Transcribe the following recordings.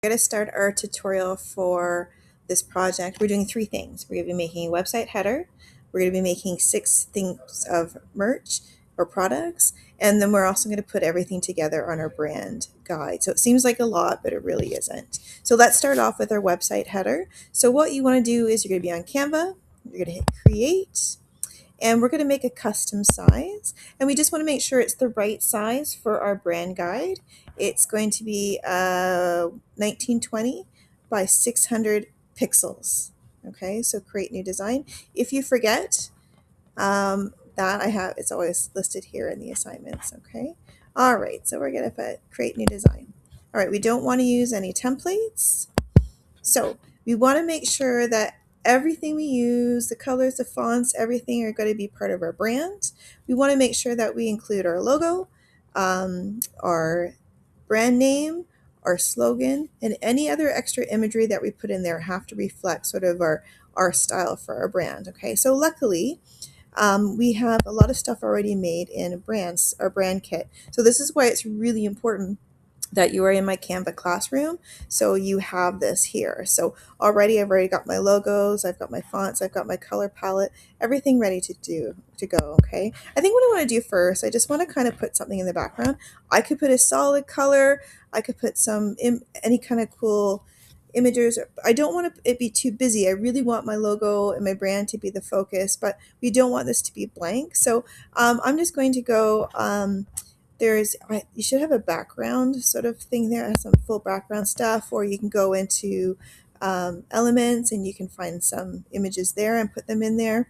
We're going to start our tutorial for this project. We're doing three things. We're going to be making a website header. We're going to be making 6 things of merch or products. And then we're also going to put everything together on our brand guide. So it seems like a lot, but it really isn't. So let's start off with our website header. So what you want to do is you're going to be on Canva. You're going to hit create, and we're going to make a custom size, and we just want to make sure it's the right size for our brand guide. It's going to be 1920 by 600 pixels. Okay, so create new design. If you forget that, I have it's always listed here in the assignments. Okay, all right, so we're going to put create new design. All right, we don't want to use any templates, so we want to make sure that everything we use, the colors, the fonts, everything are going to be part of our brand. We want to make sure that we include our logo, our brand name, our slogan, and any other extra imagery that we put in there have to reflect sort of our style for our brand. Okay, so luckily, we have a lot of stuff already made in brands, our brand kit. So this is why it's really important that you are in my Canva classroom. So you have this here. So I've already got my logos, I've got my fonts, I've got my color palette, everything ready to go. Okay. I think what I want to do first, I just want to kind of put something in the background. I could put a solid color. I could put any kind of cool images. I don't want it be too busy. I really want my logo and my brand to be the focus, but we don't want this to be blank. So I'm just going to go, you should have a background sort of thing there, some full background stuff, or you can go into elements and you can find some images there and put them in there.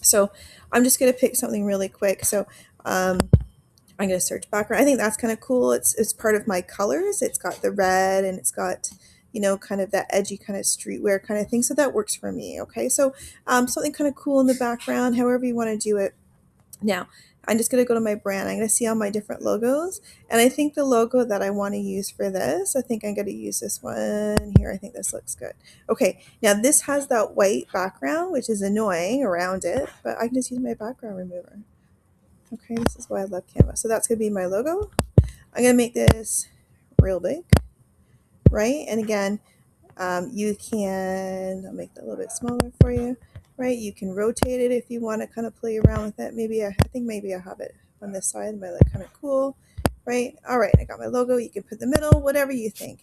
So I'm just going to pick something really quick. So I'm going to search background. I think that's kind of cool. It's part of my colors. It's got the red and it's got, kind of that edgy kind of streetwear kind of thing. So that works for me. Okay. So something kind of cool in the background, however you want to do it. Now, I'm just going to go to my brand. I'm going to see all my different logos. And I think the logo that I want to use for this, I think I'm going to use this one here. I think this looks good. Okay, now this has that white background, which is annoying around it, but I can just use my background remover. Okay, this is why I love Canva. So that's going to be my logo. I'm going to make this real big, right? And again, I'll make that a little bit smaller for you, right? You can rotate it if you want to kind of play around with it. I think maybe I have it on this side. It might look kind of cool, right? All right, I got my logo. You can put the middle, whatever you think.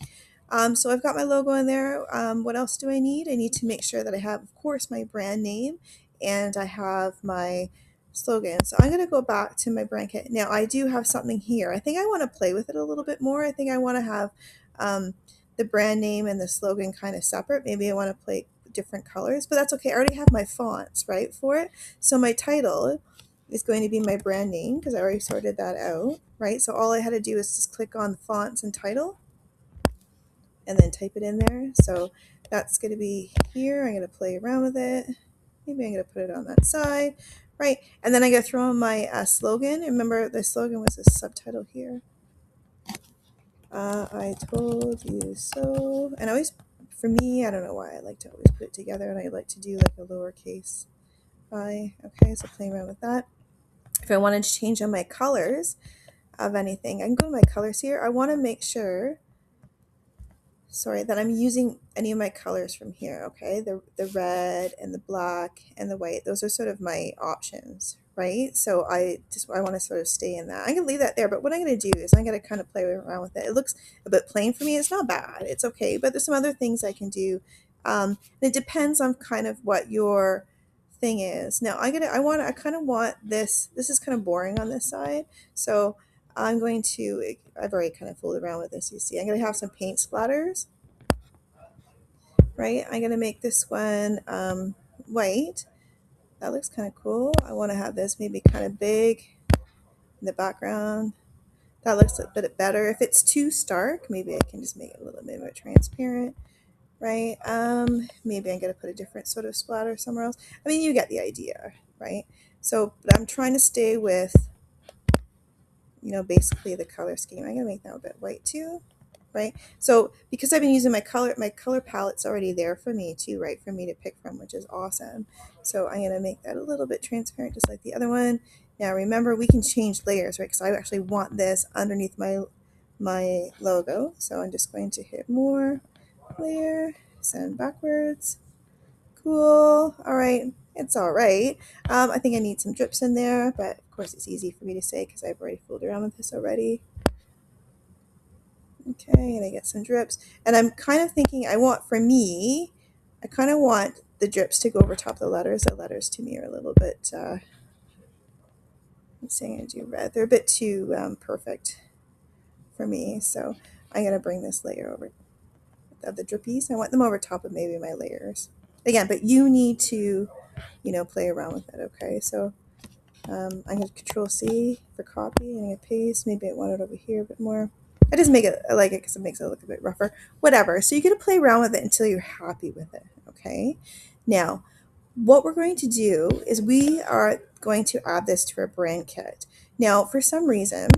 So I've got my logo in there. What else do I need? I need to make sure that I have, of course, my brand name and I have my slogan. So I'm going to go back to my brand kit. Now I do have something here. I think I want to play with it a little bit more. I think I want to have the brand name and the slogan kind of separate. Maybe I want to play different colors, but that's okay. I already have my fonts, right, for it. So my title is going to be my brand name because I already sorted that out, right? So all I had to do is just click on fonts and title and then type it in there. So that's going to be here. I'm going to play around with it. Maybe I'm going to put it on that side, right? And then I got to throw in my slogan. Remember, the slogan was the subtitle here. I told you so. And for me, I don't know why I like to always put it together, and I like to do like a lowercase I. Okay, so playing around with that. If I wanted to change on my colors of anything, I can go to my colors here. I want to make sure, that I'm using any of my colors from here. Okay, the red and the black and the white. Those are sort of my options, right? So I want to sort of stay in that. I can leave that there, but what I'm going to do is I'm going to kind of play around with it. It looks a bit plain for me. It's not bad. It's okay, but there's some other things I can do. And it depends on kind of what your thing is. Now I kind of want this. This is kind of boring on this side, so I've already kind of fooled around with this. You see, I'm going to have some paint splatters, right? I'm going to make this one white. That looks kind of cool. I want to have this maybe kind of big in the background. That looks a bit better. If it's too stark, maybe I can just make it a little bit more transparent, right? Maybe I'm going to put a different sort of splatter somewhere else. I mean, you get the idea, right? So, but I'm trying to stay with, basically the color scheme. I'm going to make that a bit white too, right? So because I've been using my color palette's already there for me too, right? For me to pick from, which is awesome. So I'm going to make that a little bit transparent, just like the other one. Now remember, we can change layers, right? Because I actually want this underneath my my logo. So I'm just going to hit more, clear, send backwards. Cool. All right. It's all right. I think I need some drips in there, but of course it's easy for me to say because I've already fooled around with this already. Okay, and I get some drips. And I'm kind of thinking for me, I kind of want the drips to go over top of the letters. The letters to me are a little bit, I'm saying I do red. They're a bit too perfect for me. So I'm going to bring this layer over of the drippies. I want them over top of maybe my layers. Again, but you need to, play around with it, okay? So I'm going to Control C for copy, and I'm going to paste. Maybe I want it over here a bit more. I just make it, I like it because it makes it look a bit rougher. Whatever. So you're going to play around with it until you're happy with it, okay? Now, what we're going to do is we are going to add this to our brand kit. Now, for some reason,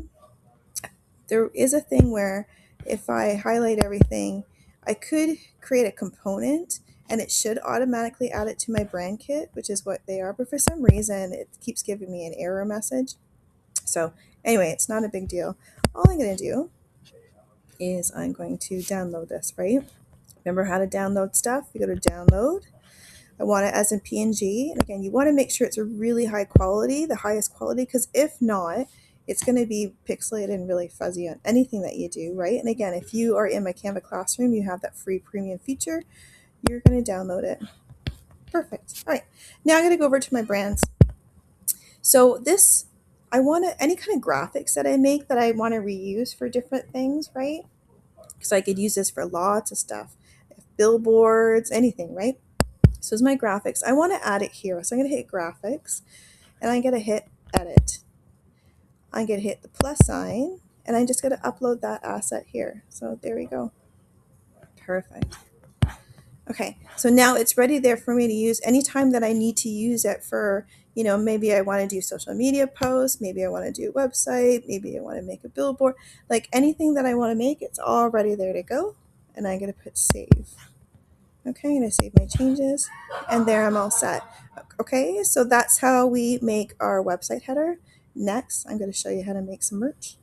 there is a thing where if I highlight everything, I could create a component and it should automatically add it to my brand kit, which is what they are. But for some reason, it keeps giving me an error message. So anyway, it's not a big deal. All I'm going to do is I'm going to download this, right? Remember how to download stuff? You go to download. I want it as in PNG. And again, you want to make sure it's a really high quality, the highest quality, because if not, it's going to be pixelated and really fuzzy on anything that you do, right? And again, if you are in my Canva Classroom, you have that free premium feature, you're going to download it. Perfect. All right. Now I'm going to go over to my brands. So this, I want to, any kind of graphics that I make that I want to reuse for different things, right? Because I could use this for lots of stuff, billboards, anything, right? So is my graphics. I want to add it here. So I'm going to hit graphics and I'm going to hit edit. I'm going to hit the plus sign and I'm just going to upload that asset here. So there we go. Perfect. Okay, so now it's ready there for me to use anytime that I need to use it for, maybe I want to do social media posts, maybe I want to do a website, maybe I want to make a billboard, like anything that I want to make, it's all ready there to go. And I'm going to put save. Okay, I'm going to save my changes and there I'm all set. Okay, so that's how we make our website header. Next, I'm going to show you how to make some merch.